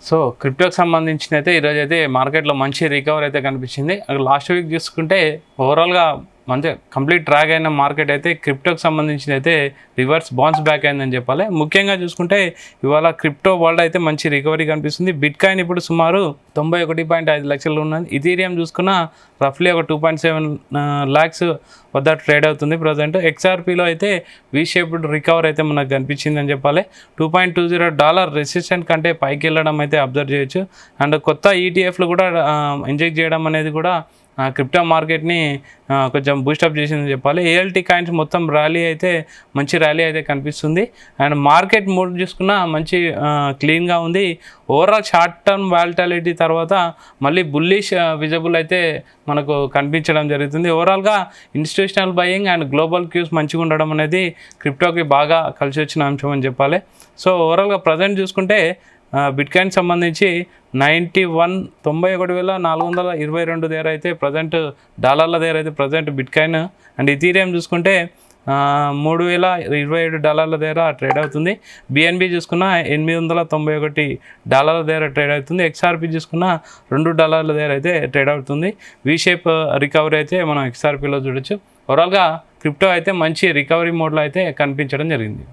So క్రిప్టోకి సంబంధించిన అయితే ఈరోజైతే మార్కెట్లో మంచి రికవరీ అయితే కనిపించింది. లాస్ట్ వీక్ చూసుకుంటే ఓవరాల్గా మంచి కంప్లీట్ ట్రాక్ అయిన మార్కెట్ అయితే క్రిప్టోకి సంబంధించిన అయితే రివర్స్ బౌన్స్ బ్యాక్ అయిందని చెప్పాలి. ముఖ్యంగా చూసుకుంటే ఇవాళ క్రిప్టో వరల్డ్ అయితే మంచి రికవరీ కనిపిస్తుంది. బిట్ కాయిన్ ఇప్పుడు సుమారు 91.5 లక్షలు ఉన్నది. ఇథీరియం చూసుకున్న రఫ్లీ ఒక 2.7 lakhs వద్ద ట్రేడ్ అవుతుంది ప్రజెంట్. XRPలో అయితే వీ షేప్డ్ రికవర్ అయితే మనకు కనిపించిందని చెప్పాలి. $2.20 రెసిస్టెంట్ కంటే పైకి వెళ్ళడం అయితే అబ్జర్వ్ చేయొచ్చు. అండ్ కొత్త ETFలు కూడా ఇంజెక్ట్ చేయడం అనేది కూడా క్రిప్టో మార్కెట్ని కొంచెం బూస్టప్ చేసిందని చెప్పాలి. ALT కాయిన్స్ మొత్తం ర్యాలీ అయితే మంచి ర్యాలీ అయితే కనిపిస్తుంది. అండ్ మార్కెట్ మూడ్ చూసుకున్న మంచి క్లీన్గా ఉంది. ఓవరాల్ షార్ట్ టర్మ్ వాలటాలిటీ తర్వాత మళ్ళీ బుల్లిష్ విజిబుల్ అయితే మనకు కనిపించడం జరుగుతుంది. ఓవరాల్గా institutional buying and global cues మంచిగా ఉండడం అనేది క్రిప్టోకి బాగా కలిసి వచ్చిన అంశం అని చెప్పాలి. సో ఓవరాల్గా ప్రజెంట్ చూసుకుంటే బిట్ కాయిన్ సంబంధించి 91,422 దగ్గర అయితే ప్రజెంట్ డాలర్ల దగ్గర అయితే present bit coin. And Ethereum చూసుకుంటే $3,027 దగ్గర ట్రేడ్ అవుతుంది. BNB చూసుకున్న $891 దగ్గర ట్రేడ్ అవుతుంది. XRP చూసుకున్న $2 దగ్గర అయితే ట్రేడ్ అవుతుంది. వీ షేప్ రికవరీ అయితే మనం XRPలో చూడొచ్చు. ఓవరాల్గా క్రిప్టో అయితే మంచి రికవరీ మోడ్లో అయితే కనిపించడం జరిగింది.